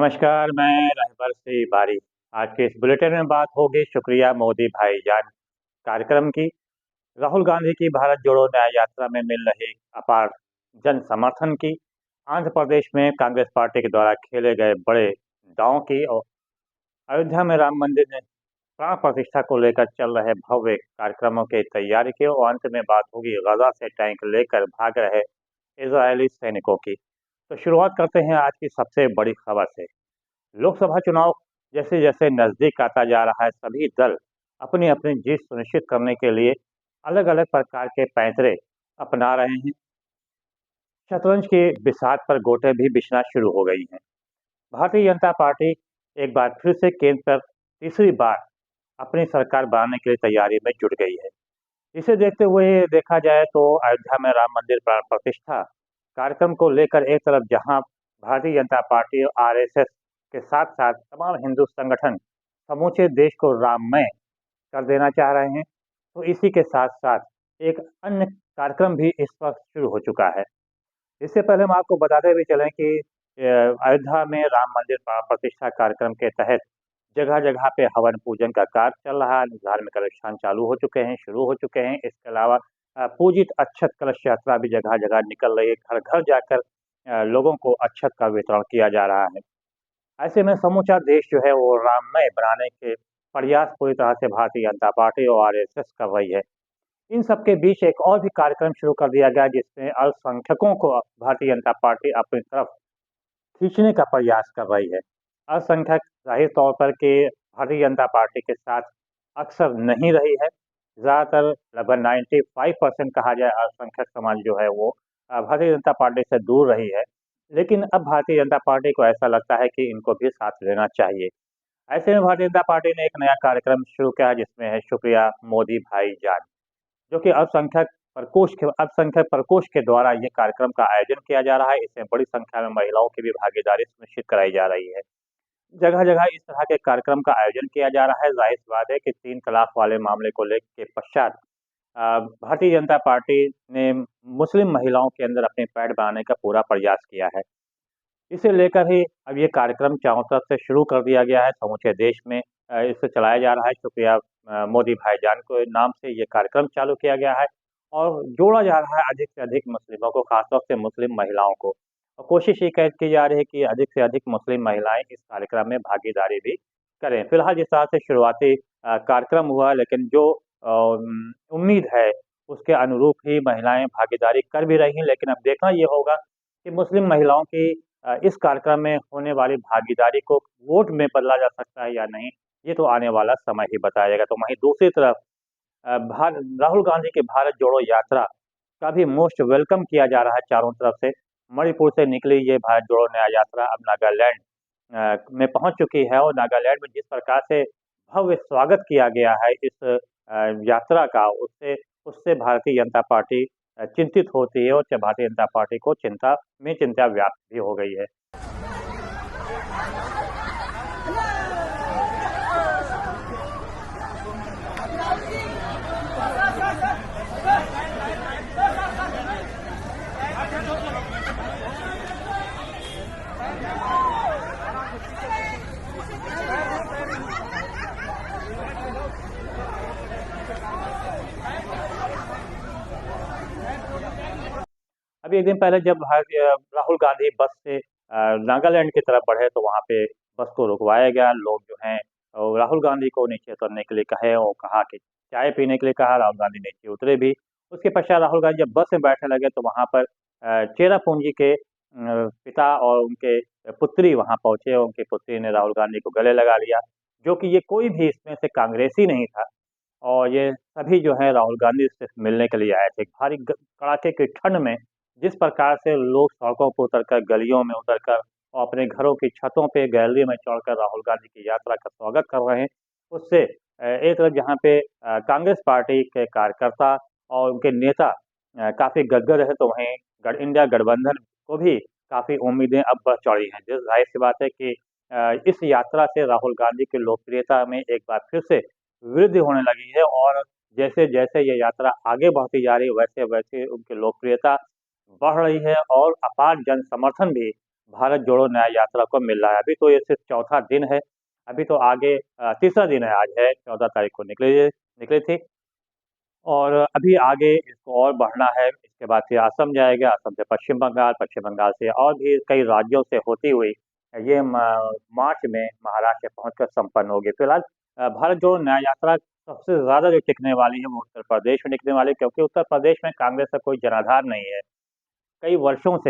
नमस्कार, मैं रहबर से बारी। आज के इस बुलेटिन में बात होगी शुक्रिया मोदी भाईजान कार्यक्रम की। राहुल गांधी की भारत जोड़ो न्याय यात्रा में मिल रहे अपार जन समर्थन की। आंध्र प्रदेश में कांग्रेस पार्टी के द्वारा खेले गए बड़े दांव की और अयोध्या में राम मंदिर में प्राण प्रतिष्ठा को लेकर चल रहे भव्य कार्यक्रमों की तैयारी की और अंत में बात होगी गजा से टैंक लेकर भाग रहे इजरायली सैनिकों की। तो शुरुआत करते हैं आज की सबसे बड़ी खबर से। लोकसभा चुनाव जैसे जैसे नजदीक आता जा रहा है, सभी दल अपनी अपनी जीत सुनिश्चित करने के लिए अलग अलग प्रकार के पैंतरे अपना रहे हैं। शतरंज की बिसात पर गोटे भी बिछना शुरू हो गई हैं। भारतीय जनता पार्टी एक बार फिर से केंद्र पर तीसरी बार अपनी सरकार बनाने के लिए तैयारी में जुट गई है। इसे देखते हुए देखा जाए तो अयोध्या में राम मंदिर प्राण प्रतिष्ठा कार्यक्रम को लेकर एक तरफ जहां भारतीय जनता पार्टी और आरएसएस के साथ साथ तमाम हिंदू संगठन समूचे देश को राममय कर देना चाह रहे हैं, तो इसी के साथ साथ एक अन्य कार्यक्रम भी इस वक्त शुरू हो चुका है। इससे पहले हम आपको बताते भी चलें कि अयोध्या में राम मंदिर प्राण प्रतिष्ठा कार्यक्रम के तहत जगह जगह पे हवन पूजन का कार्य चल रहा है। धार्मिक अनुष्ठान चालू हो चुके हैं, शुरू हो चुके हैं। इसके अलावा पूजित अक्षत कलश यात्रा भी जगह जगह निकल रही है। घर घर जाकर लोगों को अक्षत का वितरण किया जा रहा है। ऐसे में समूचा देश जो है वो राममय बनाने के प्रयास पूरी तरह से भारतीय जनता पार्टी और आरएसएस कर रही है। इन सबके बीच एक और भी कार्यक्रम शुरू कर दिया गया जिसमें अल्पसंख्यकों को भारतीय जनता पार्टी अपनी तरफ खींचने का प्रयास कर रही है। अल्पसंख्यक जाहिर तौर पर कि भारतीय जनता पार्टी के साथ अक्सर नहीं रही है। ज़्यादातर लगभग 95% कहा जाए अल्पसंख्यक समाज जो है वो भारतीय जनता पार्टी से दूर रही है। लेकिन अब भारतीय जनता पार्टी को ऐसा लगता है कि इनको भी साथ लेना चाहिए। ऐसे में भारतीय जनता पार्टी ने एक नया कार्यक्रम शुरू किया है जिसमें है शुक्रिया मोदी भाईजान, जो कि अल्पसंख्यक प्रकोष्ठ के द्वारा ये कार्यक्रम का आयोजन किया जा रहा है। इसमें बड़ी संख्या में महिलाओं की भी भागीदारी सुनिश्चित कराई जा रही है। जगह जगह इस तरह के कार्यक्रम का आयोजन किया जा रहा है। जाहिर सी बात है कि 3 तलाक वाले मामले को लेकर के पश्चात भारतीय जनता पार्टी ने मुस्लिम महिलाओं के अंदर अपनी पैठ बनाने का पूरा प्रयास किया है। इसे लेकर ही अब ये कार्यक्रम चारों तरफ से शुरू कर दिया गया है। समूचे देश में इसे चलाया जा रहा है। शुक्रिया मोदी भाईजान को नाम से ये कार्यक्रम चालू किया गया है और जोड़ा जा रहा है अधिक से अधिक मुस्लिमों को, खासतौर से मुस्लिम महिलाओं को। और कोशिश ये की जा रही है कि अधिक से अधिक मुस्लिम महिलाएं इस कार्यक्रम में भागीदारी भी करें। फिलहाल जिस तरह से शुरुआती कार्यक्रम हुआ, लेकिन जो उम्मीद है उसके अनुरूप ही महिलाएं भागीदारी कर भी रही हैं। लेकिन अब देखना ये होगा कि मुस्लिम महिलाओं की इस कार्यक्रम में होने वाली भागीदारी को वोट में बदला जा सकता है या नहीं, ये तो आने वाला समय ही बताएगा। तो वहीं दूसरी तरफ राहुल गांधी की भारत जोड़ो यात्रा का भी मोस्ट वेलकम किया जा रहा है चारों तरफ से। मणिपुर से निकली ये भारत जोड़ो न्याय यात्रा अब नागालैंड में पहुंच चुकी है और नागालैंड में जिस प्रकार से भव्य स्वागत किया गया है इस यात्रा का, उससे उससे भारतीय जनता पार्टी चिंतित होती है और भारतीय जनता पार्टी को चिंता व्याप्त भी हो गई है। अभी एक दिन पहले जब राहुल गांधी बस से नागालैंड की तरफ बढ़े तो वहां पे बस को रुकवाया गया। लोग जो हैं राहुल गांधी को नीचे उतरने के लिए कहे और कहा कि चाय पीने के लिए कहा। राहुल गांधी नीचे उतरे भी। उसके पश्चात राहुल गांधी जब बस में बैठने लगे तो वहां पर चेरापूंजी के पिता और उनके पुत्री वहां पहुंचे और उनकी पुत्री ने राहुल गांधी को गले लगा लिया, जो कि ये कोई भी इसमें से कांग्रेसी नहीं था। और ये सभी जो है राहुल गांधी से मिलने के लिए आए थे। भारी कड़ाके की ठंड में जिस प्रकार से लोग सड़कों पर उतरकर, गलियों में उतरकर और अपने घरों की छतों पे, गैलरी में चढ़कर राहुल गांधी की यात्रा का स्वागत कर रहे हैं, उससे एक तरफ जहाँ पे कांग्रेस पार्टी के कार्यकर्ता और उनके नेता काफी गदगद है, तो वहीं इंडिया गठबंधन को भी काफी उम्मीदें अब बढ़ चढ़ी हैं। जिस जाहिर सी बात है कि इस यात्रा से राहुल गांधी की लोकप्रियता में एक बार फिर से वृद्धि होने लगी है और जैसे जैसे ये यात्रा आगे बढ़ती जा रही है वैसे वैसे उनकी लोकप्रियता बढ़ रही है और अपार जन समर्थन भी भारत जोड़ो न्याय यात्रा को मिल रहा है। अभी तो ये सिर्फ चौथा दिन है, अभी तो आगे तीसरा दिन है, आज है 14 तारीख को निकली थी, और अभी आगे इसको और बढ़ना है। इसके बाद फिर असम जाएगा, असम से पश्चिम बंगाल, पश्चिम बंगाल से और भी कई राज्यों से होती हुई ये मार्च में महाराष्ट्र पहुंचकर संपन्न होगी। फिलहाल भारत जोड़ो न्याय यात्रा सबसे ज़्यादा जो टिकने वाली है वो उत्तर प्रदेश में टिकने वाली है, क्योंकि उत्तर प्रदेश में कांग्रेस का कोई जनाधार नहीं है।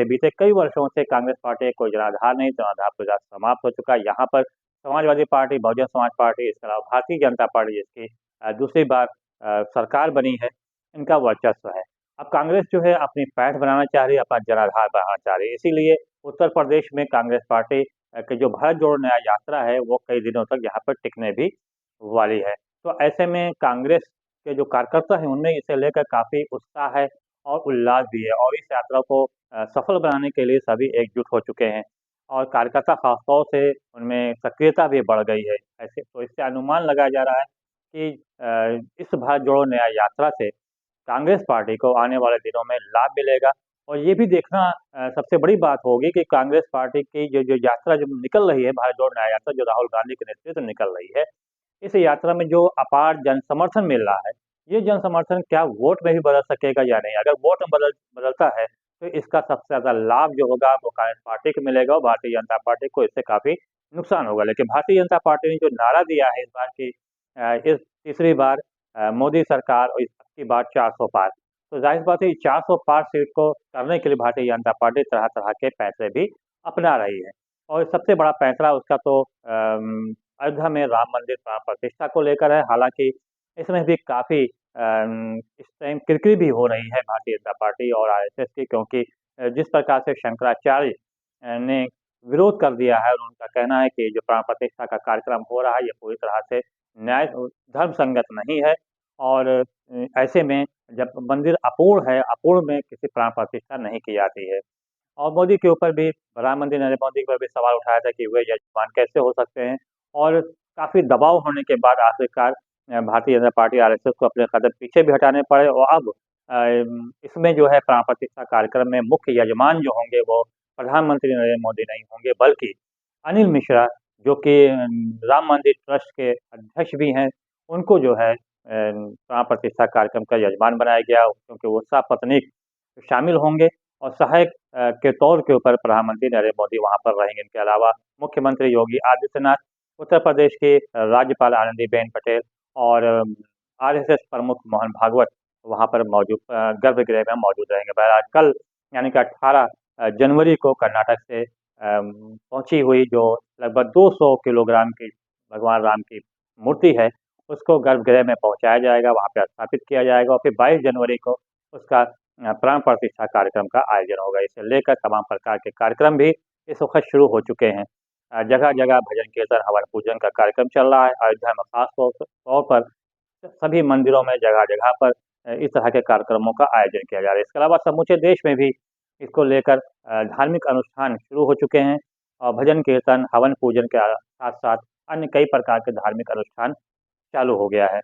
बीते कई वर्षों से कांग्रेस पार्टी का कोई जनाधार नहीं, जनाधार प्रचार समाप्त हो चुका है। यहाँ पर समाजवादी पार्टी, बहुजन समाज पार्टी, इसके अलावा भारतीय जनता पार्टी, जिसकी दूसरी बार सरकार बनी है, इनका वर्चस्व है। अब कांग्रेस जो है अपनी पैठ बनाना चाह रही है, अपना जनाधार बढ़ाना चाह रही है, इसीलिए उत्तर प्रदेश में कांग्रेस पार्टी की जो भारत जोड़ो न्याय यात्रा है वो कई दिनों तक यहाँ पर टिकने भी वाली है। तो ऐसे में कांग्रेस के जो कार्यकर्ता हैं उनमें इसे लेकर काफ़ी उत्साह है और उल्लास भी है, और इस यात्रा को सफल बनाने के लिए सभी एकजुट हो चुके हैं, और कार्यकर्ता खासतौर से उनमें सक्रियता भी बढ़ गई है। ऐसे तो इससे अनुमान लगाया जा रहा है कि इस भारत जोड़ो न्याय यात्रा से कांग्रेस पार्टी को आने वाले दिनों में लाभ मिलेगा। और ये भी देखना सबसे बड़ी बात होगी कि कांग्रेस पार्टी की जो जो यात्रा जो निकल रही है, भारत जोड़ो न्याय यात्रा जो राहुल गांधी के नेतृत्व में निकल रही है, इस यात्रा में जो अपार जन समर्थन मिल रहा है, ये जन समर्थन क्या वोट में भी बदल सकेगा या नहीं? अगर वोट में बदलता है तो इसका सबसे ज़्यादा लाभ जो होगा वो कांग्रेस पार्टी को मिलेगा, और भारतीय जनता पार्टी को इससे काफ़ी नुकसान होगा। लेकिन भारतीय जनता पार्टी ने जो नारा दिया है इस बार की, इस तीसरी बार मोदी सरकार और इसकी बार 400 पार, तो जाहिर बात है 400 पार सीट को करने के लिए भारतीय जनता पार्टी तरह-तरह के फैसले भी अपना रही है। और सबसे बड़ा फैसला उसका तो अयोध्या में राम मंदिर प्राण प्रतिष्ठा को लेकर है। हालाँकि इसमें भी काफ़ी इस टाइम किरकिरी भी हो रही है भारतीय जनता पार्टी और आरएसएस की, क्योंकि जिस प्रकार से शंकराचार्य ने विरोध कर दिया है, और उनका कहना है कि जो प्राण प्रतिष्ठा का कार्यक्रम हो रहा है ये पूरी तरह से न्याय धर्म संगत नहीं है, और ऐसे में जब मंदिर अपूर्ण है, अपूर्ण में किसी प्राण प्रतिष्ठा नहीं की जाती है। और मोदी के ऊपर भी, प्रधानमंत्री नरेंद्र मोदी पर भी सवाल उठाया था कि वे यजमान कैसे हो सकते हैं, और काफ़ी दबाव होने के बाद आखिरकार भारतीय जनता पार्टी आरएसएस को अपने कदम पीछे भी हटाने पड़े, और अब इसमें जो है प्राण प्रतिष्ठा कार्यक्रम में मुख्य यजमान जो होंगे वो प्रधानमंत्री नरेंद्र मोदी नहीं होंगे, बल्कि अनिल मिश्रा, जो कि राम मंदिर ट्रस्ट के अध्यक्ष भी हैं, उनको जो है प्राण प्रतिष्ठा कार्यक्रम का यजमान बनाया गया, क्योंकि वो सपत्नीक शामिल होंगे, और सहायक के तौर के ऊपर प्रधानमंत्री नरेंद्र मोदी वहाँ पर रहेंगे। इनके अलावा मुख्यमंत्री योगी आदित्यनाथ, उत्तर प्रदेश की राज्यपाल आनंदीबेन पटेल, और आरएसएस प्रमुख मोहन भागवत वहाँ पर मौजूद गर्भगृह में मौजूद रहेंगे। बहरहाल कल यानी कि 18 जनवरी को कर्नाटक से पहुँची हुई जो लगभग 200 किलोग्राम की भगवान राम की मूर्ति है, उसको गर्भगृह में पहुँचाया जाएगा, वहाँ पे स्थापित किया जाएगा, और फिर 22 जनवरी को उसका प्राण प्रतिष्ठा कार्यक्रम का आयोजन होगा। इसे लेकर तमाम प्रकार के कार्यक्रम भी इस वक़्त शुरू हो चुके हैं। जगह-जगह भजन कीर्तन, हवन पूजन का कार्यक्रम चल रहा है। अयोध्या में खास तौर पर सभी मंदिरों में जगह-जगह पर इस तरह के कार्यक्रमों का आयोजन किया जा रहा है। इसके अलावा समूचे देश में भी इसको लेकर धार्मिक अनुष्ठान शुरू हो चुके हैं, और भजन कीर्तन, हवन पूजन के साथ-साथ अन्य कई प्रकार के धार्मिक अनुष्ठान चालू हो गया है।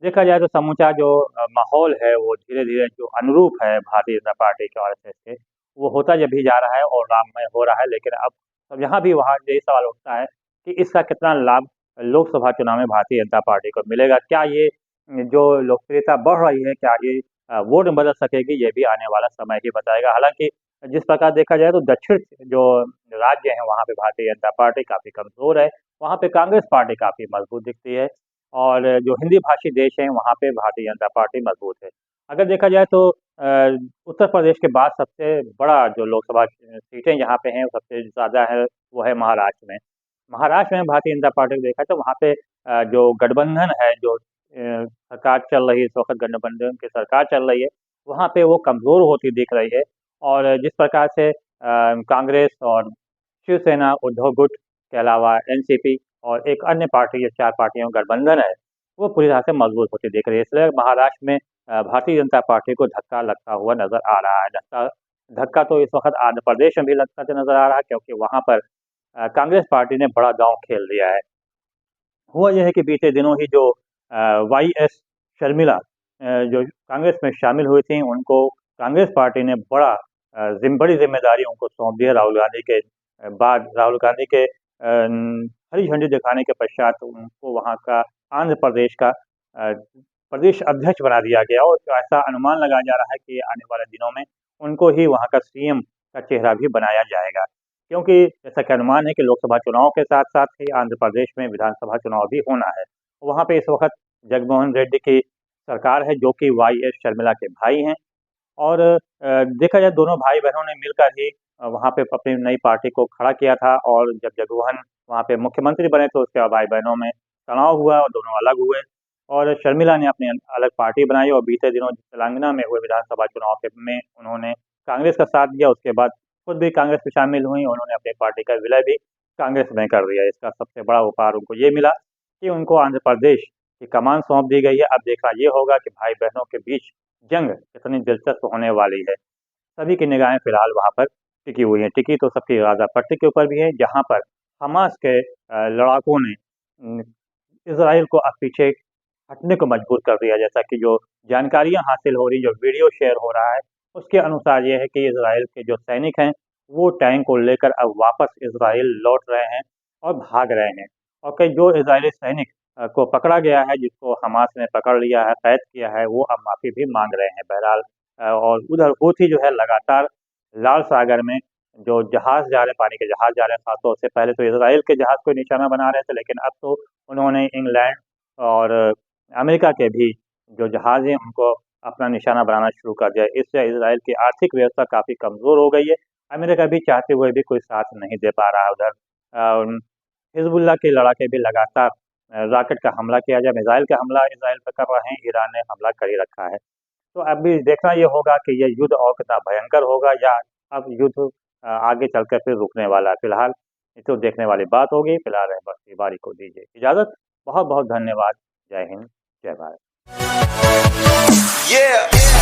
देखा जाए तो समूचा जो माहौल है वो धीरे-धीरे जो अनुरूप है भारतीय जनता पार्टी के आरएसएस के, वो होता जब भी जा रहा है और राममय हो रहा है। लेकिन अब यहाँ भी वहाँ यही सवाल उठता है कि इसका कितना लाभ लोकसभा चुनाव में भारतीय जनता पार्टी को मिलेगा? क्या ये जो लोकप्रियता बढ़ रही है, क्या ये वोट में बदल सकेगी? ये भी आने वाला समय ही बताएगा। हालाँकि जिस प्रकार देखा जाए तो दक्षिण जो राज्य हैं वहाँ पे भारतीय जनता पार्टी काफ़ी कमज़ोर है, वहाँ पे कांग्रेस पार्टी काफ़ी मजबूत दिखती है, और जो हिंदी भाषी देश हैं वहाँ पे भारतीय जनता पार्टी मजबूत है। अगर देखा जाए तो उत्तर प्रदेश के बाद सबसे बड़ा जो लोकसभा सीटें जहाँ पे हैं सबसे ज़्यादा है वो है महाराष्ट्र में। महाराष्ट्र में भारतीय जनता पार्टी को देखा तो वहाँ पे जो गठबंधन है, जो सरकार चल रही है, इस वक़्त गठबंधन की सरकार चल रही है, वहाँ पे वो कमज़ोर होती दिख रही है, और जिस प्रकार से कांग्रेस और शिवसेना, उद्धव गुट के अलावा एनसीपी और एक अन्य पार्टी, ये 4 पार्टियों का गठबंधन है, वो पूरी तरह से मजबूत होती दिख रही है। इसलिए महाराष्ट्र में भारतीय जनता पार्टी को धक्का लगता हुआ नज़र आ रहा है। धक्का तो इस वक़्त आंध्र प्रदेश में भी लगता तो नज़र आ रहा है, क्योंकि वहाँ पर कांग्रेस पार्टी ने बड़ा दाँव खेल दिया है। हुआ ये है कि बीते दिनों ही जो वाईएस शर्मिला जो कांग्रेस में शामिल हुई थीं, उनको कांग्रेस पार्टी ने बड़ी ज़िम्मेदारी उनको सौंप दी है राहुल गांधी के बाद राहुल गांधी के हरी झंडी दिखाने के पश्चात उनको वहाँ का आंध्र प्रदेश का प्रदेश अध्यक्ष बना दिया गया और तो ऐसा अनुमान लगाया जा रहा है कि आने वाले दिनों में उनको ही वहाँ का सीएम का चेहरा भी बनाया जाएगा, क्योंकि जैसा कि अनुमान है कि लोकसभा चुनाव के साथ-साथ ही आंध्र प्रदेश में विधानसभा चुनाव भी होना है। वहाँ पे इस वक़्त जगनमोहन रेड्डी की सरकार है, जो कि वाईएस शर्मिला के भाई हैं और देखा जाए दोनों भाई-बहनों ने मिलकर ही वहाँ पे अपनी नई पार्टी को खड़ा किया था और जब जगमोहन वहाँ पे मुख्यमंत्री बने तो उसके बाद भाई-बहनों में तनाव हुआ और दोनों अलग हुए और शर्मिला ने अपनी अलग पार्टी बनाई और बीते दिनों तेलंगाना में हुए विधानसभा चुनाव के में उन्होंने कांग्रेस का साथ दिया। उसके बाद खुद भी कांग्रेस में शामिल हुईं, उन्होंने अपनी पार्टी का विलय भी कांग्रेस में कर दिया। इसका सबसे बड़ा उपहार उनको ये मिला कि उनको आंध्र प्रदेश की कमान सौंप दी गई है। अब देखना ये होगा कि भाई-बहनों के बीच जंग कितनी दिलचस्प होने वाली है। सभी की निगाहें फिलहाल वहाँ पर टिकी हुई हैं। टिकी तो सबकी गाज़ा पट्टी के ऊपर भी है, जहाँ पर हमास के लड़ाकों ने इज़राइल को अब पीछे हटने को मजबूर कर दिया। जैसा कि जो जानकारियाँ हासिल हो रही, जो वीडियो शेयर हो रहा है, उसके अनुसार ये है कि इज़राइल के जो सैनिक हैं, वो टैंक को लेकर अब वापस इज़राइल लौट रहे हैं और भाग रहे हैं। और कई जो इज़राइली सैनिक को पकड़ा गया है, जिसको हमास ने पकड़ लिया है, कैद किया है, वो अब माफ़ी भी माँग रहे हैं। बहरहाल और उधर हूथी जो है लगातार लाल सागर में जो जहाज़ जा रहे हैं, पानी के जहाज़ जा रहे हैं, ख़ास तौर से पहले तो इज़राइल के जहाज़ को निशाना बना रहे थे, लेकिन अब तो उन्होंने इंग्लैंड और अमेरिका के भी जो जहाज़ हैं, उनको अपना निशाना बनाना शुरू कर दिया। इससे इज़राइल की आर्थिक व्यवस्था काफ़ी कमज़ोर हो गई है। अमेरिका भी चाहते हुए भी कोई साथ नहीं दे पा रहा है उधर। हिज़्बुल्लाह के लड़ाके भी लगातार रॉकेट का हमला किया जाए, मिसाइल का हमला इज़राइल पे कर रहे हैं, ईरान ने हमला कर ही रखा है। तो अब भी देखना ये होगा कि ये युद्ध और कितना भयंकर होगा या अब युद्ध आगे चलकर फिर रुकने वाला है। फिलहाल ये तो देखने वाली बात होगी। फिलहाल बस बारी को दीजिए इजाज़त। बहुत-बहुत धन्यवाद। जय हिंद, जय भारत। Yeah.